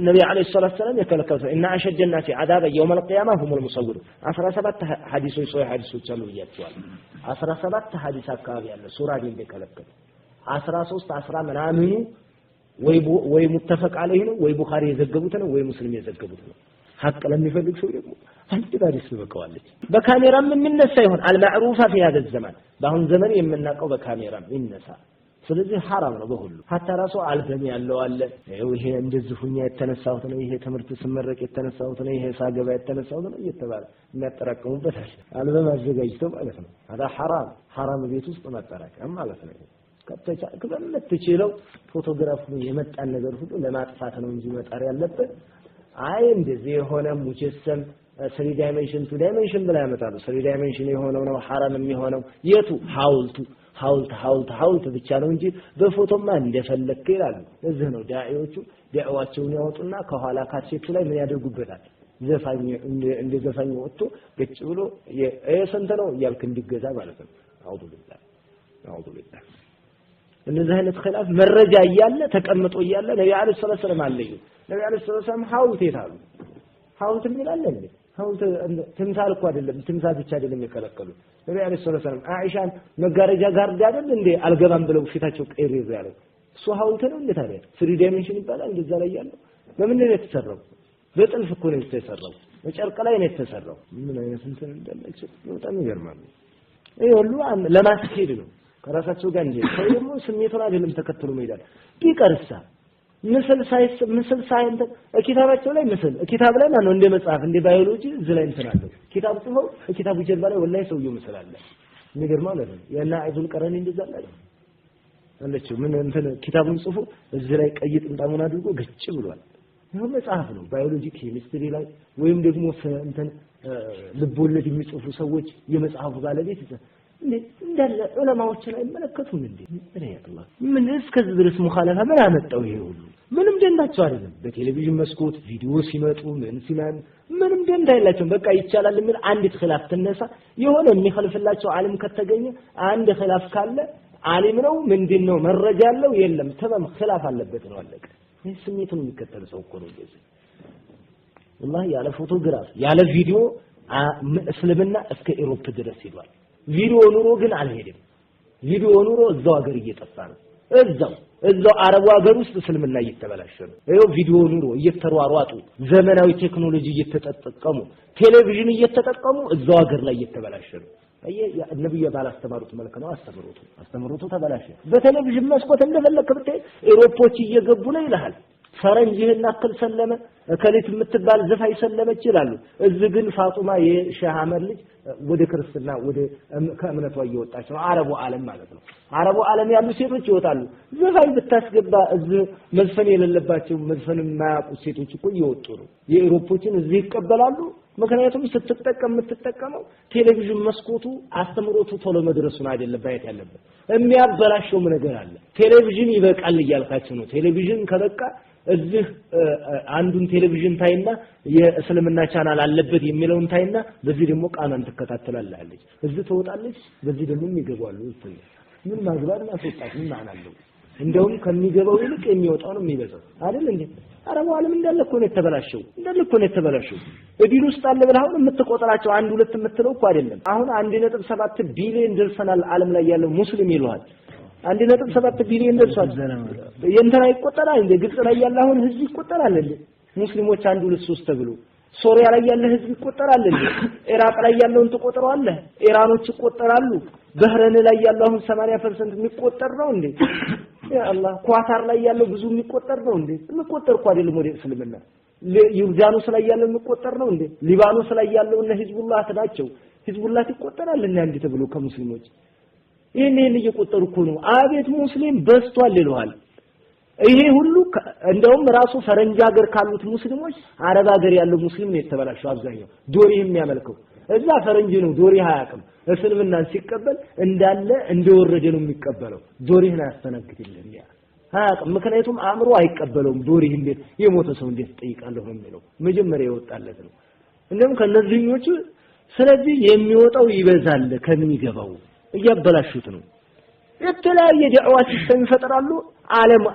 النبي عليه الصلاة والسلام يكلكل إن أشد الناس عذابا يوم القيامة هم المصورون 17 حديث صحيح حديث تصلوا يجتوال 17 حديث أكابي على سورة دين بكلكل 13 10 منامنو ወይ ሙተፈቅ عليه ነው ወይ ቡኻሪ የዘገቡት ነው ወይ ሙስሊም የዘገቡት ነው ሐቅ ለሚፈልግ ሰው ደግሞ አንድ ታሪክ በቀዋለች በካሜራም የሚነሳ ይሆን አልማዕሩፋ في هذا الزمان በአሁን ዘመን የምናቀው በካሜራም ይነሳ ስለዚህ حرام ነው በሁሉ hatta ራሱ አልበም ያለው አለ ይሄ እንደዚህ ሁኛ የተነሳሁት ነው ይሄ ትምህርት ስመረቅ የተነሳሁት ነው ይሄ ሳገባ የተነሳሁት ነው እየተባለ የሚያጠራቅሙበት አልበም አዘጋጅተው ማለት ነው هذا حرام ቤት ውስጥ ማጠራቀም ማለት ነው ከተቻለ ፎቶግራፍ የመጣን ነገር ሁሉ ለማጥፋት ነው እንጂ መጣር ያለበት አይ እንደዚህ የሆነ ሙጀሰም 3 ዳይሜንሽን 2 ዳይሜንሽን ብላ ያመጣሉ 3 ዳይሜንሽን የሆነው ነው حرام የሚሆነው የቱ ሐውልት ብቻ ነው እንጂ በፎቶማ እንደፈለክ ይላሉ እዚህ ነው ዳዒዎቹ ዳዕዋቸውን ያወጡና ከኋላ ካሴቱ ላይ ምን ያደርጉበታል ዘፋኝ እንደ ዘፋኝ ወጥቶ ገጭ ብሎ የሰንተ ነው ያልክ እንዲገዛ ማለት ነው አውዱ ቢላህ እነዚህ አይነት خلاف መረጃ እያለ ተቀምጦ እያለ ነብዩ አለይሂ ሰላም አለዩ ነብዩ አለይሂ ሰላም ሐውልት ይታሉ ሐውልት ይላል እንዴ ሐውልት ትምሳል እኮ አይደለም ትምሳል ብቻ አይደለም የከለከሉ ነብዩ አለይሂ ሰላም አኢሻን መጋረጃ ጋርድ አይደል እንዴ አልገባም ብለው ፊታቸው ቀይር ያለው እሱ ሐውልት ነው እንዴ ታዲያ 3 ዳይሜንሽን ይባላል እንደዛ ላይ ያለው ለምን ነው የተሰራው በጥልፍ እኮ ነው የተሰራው በጨርቅ ላይ ነው የተሰራው ምን አይነት እንትን እንደለች በጣም ይገርማል ይሄ ሁሉ ለማስኬድ ነው ከራሳቸው ጋር እንዴ ደግሞ ስሜቱን አይደለም ተከትሎ መይዳል ቢቀርሳ ምስል ሳይንት ኪታባቸው ላይ ምስል ኪታብ ላይ ማነው እንደ መጽሐፍ እንደ ባዮሎጂ እዚህ ላይ እንተናለው ኪታብ ጽፈው ኪታቡ ጀርባ ላይ ወላሂ ሰውየው ምስል አለ ነገር ማለት ነው ያና አይዱል ቀረኒ እንደዛ አለችው ምን እንትን ኪታቡን ጽፎ እዚህ ላይ ቀይ ጥምጣሙን አድርጎ ግጭ ብሏል ይሄ መጽሐፍ ነው ባዮሎጂ ኬሚስትሪ ላይ ወይም ደግሞ እንትን ልቦለድ የሚጽፉ ሰዎች የመጽሐፉ ባለቤት እንዳለ ዑለማዎችን አይመለከቱም እንዴ አላህ ምን እስከዚህ ድረስ ሙኻለፋ ምን አመጣው ይሄ ሁሉ ምንም ደንዳቸው አይደለም በቴሌቪዥን መስኮት ቪዲዮ ሲመጡ ምን ሲናን ምንም ደንዳ የላቸውም በቃ ይቻላል የሚል አንዲት ኺላፍ ተነሳ የሆነ የሚخልፍላቸው ዓለም ከተገኘ አንድ ኺላፍ ካለ ዓሊም ነው ምንድነው መረጃ ያለው የለም ተማም ኺላፍ አለበት ነው አለቀ ይሄ ስሜቱን የሚከተል ሰው እኮ ነው እንደዚህ والله ያለ ፎቶግራፍ ያለ ቪዲዮ እስልምና እስከ ኢሮፕ ድረስ ይሏል ቪዲዮ ኑሮ ግን አልሄድም ቪዲዮ ኑሮ እዛው ሀገር እየጠፋ ነው እዛው አረቡ ሀገር ውስጥ እስልምና እየተበላሸ ነው ይሄው ቪዲዮ ኑሮ እየተሯሯጡ ዘመናዊ ቴክኖሎጂ እየተጠቀሙ ቴሌቪዥን እየተጠቀሙ እዛው ሀገር ላይ እየተበላሸ ነው ነብዩ ባላስተማሩት መልኩ ነው አስተምሩቱ ተበላሸ በቴሌቪዥን መስኮት እንደፈለከ ብታይ ኢሮፖች እየገቡ ነው ይላል ፈረንጅህና አክል ሰለመ ከሊት የምትባል ዘፋይ ሰለመች ይላሉ እዚህ ግን ፋጡማ የሸሃመር ልጅ ወደ ክርስትና ወደ ከእምነቷ እየወጣች ነው አረቡ ዓለም ማለት ነው አረቡ ዓለም ያሉ ሴቶች ይወጣሉ ዘፋይ ብታስገባ እዚህ መዝፈን የሌለባቸው መዝፈን የማያውቁ ሴቶች እኮ እየወጡ ነው የኢሮፖችን እዚህ ይቀበላሉ ምክንያቱም የምትጠቀመው ቴሌቪዥን መስኮቱ አስተምሮቱ ቶሎ መድረሱን አይደለም ባይት ያለበት የሚያበላሽው ነገር አለ ቴሌቪዥን ይበቃል እያልካችሁ ነው ቴሌቪዥን ከበቃ እዚህ አንዱን ቴሌቪዥን ታይና የእስልምና ቻናል አለበት የሚለውን ታይና በዚህ ደግሞ ቃናን ተከታተላለች እዚህ ተወጣለች በዚህ ደግሞ ይገባሉ ምን ማግባር ማስወጣት ምን ማናለው እንደውም ከሚገባው ይልቅ የሚወጣው ነው የሚበዛው አይደል እንዴ አረቡ ዓለም እንዳለ እኮ ነው የተበላሸው እዲን ውስጥ አለ ብለህ አሁን የምትቆጥራቸው 1 2 የምትለው እኮ አይደለም አሁን 1.7 ቢሊዮን ደርሰናል ዓለም ላይ ያለው ሙስሊም ይሏል 1.7 ቢሊዮን ደርሷል የእንትና ይቆጠራል እንደ ግብጽ ላይ ያለ አሁን ህዝብ ይቆጠራል እንዴ ሙስሊሞች 1 2 3 ተብሎ ሶሪያ ላይ ያለ ህዝብ ይቆጠራል እንዴ ኢራቅ ላይ ያለውን ተቆጥረዋለህ ኢራኖች ይቆጠራሉ ባህረን ላይ ያለው አሁን 80% የሚቆጠር ነው እንዴ ያ አላህ ኳታር ላይ ያለው ብዙ የሚቆጠር ነው እንዴ የሚቆጠር እኮ አይደለም ወደ እስልምና ዮርዳኖስ ላይ ያለው የሚቆጠር ነው እንዴ ሊባኖስ ላይ ያለው እነ ሂዝቡላህ ናቸው ሂዝቡላህ ይቆጠራል እና እንዴ ተብሎ ከሙስሊሞች ይሄን እየቆጠሩ እኮ ነው አቤት ሙስሊም በስቷል ይለዋል ይሄ ሁሉ እንደውም ራሱ ፈረንጅ ሀገር ካሉት ሙስሊሞች አረብ ሀገር ያለው ሙስሊም ነው የተበላሸው አብዛኛው ዶሪ የሚያመልከው እዛ ፈረንጅ ነው ዶሪ ሃያቅም እስልምናን ሲቀበል እንዳለ እንደወረደ ነው የሚቀበለው ዶሪህን አስተናግድልኝ ያ ሃያቅም ምክንያቱም አእምሮ አይቀበለውም ዶሪህ እንዴት የሞተ ሰው እንዴት ጠይቃለሁ ነው የሚለው መጀመሪያ ይወጣለት ነው እንደም ከነዚህኞቹ ስለዚህ የሚወጣው ይበዛል ከሚገባው እያበላሹት ነው የተለያየ ዳዕዋ ሲስተም ይፈጥራሉ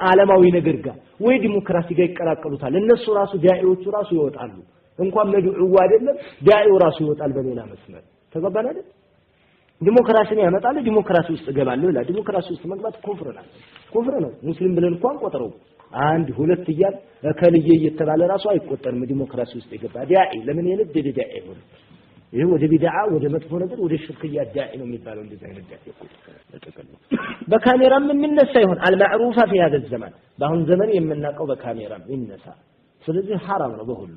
ዓለማዊ ነገር ጋር ወይ ዲሞክራሲ ጋር ይቀላቀሉታል እነሱ ራሱ ዳዒዎቹ ራሱ ይወጣሉ እንኳን መድዑው አይደለም ዳዒው ራሱ ይወጣል በሌላ መስመር ተገባን አይደል ዲሞክራሲን ያመጣል ዲሞክራሲ ውስጥ ገባለሁ ይላል ዲሞክራሲ ውስጥ መግባት ኩፍር ነው ሙስሊም ብለን እንኳን ቆጥረው አንድ ሁለት ይያል ከልዬ እየተባለ ራሱ አይቆጠርም ዲሞክራሲ ውስጥ ይገባ ዳዒ ለምን የነደደ ዳዒ ሆነ ይሄ ወደ ቢድዓ ወደ መጥፎ ነገር ወደ ሽርክያ ዳዒ ነው የሚባለው እንደዚህ አይነት ዳዒ ተጠቅሎ በካሜራም የሚነሳ ይሆን አልማዕሩፋ في هذا الزمان በአሁን ዘመን የምናውቀው በካሜራም ይነሳ ስለዚህ حرام ነው በሁሉ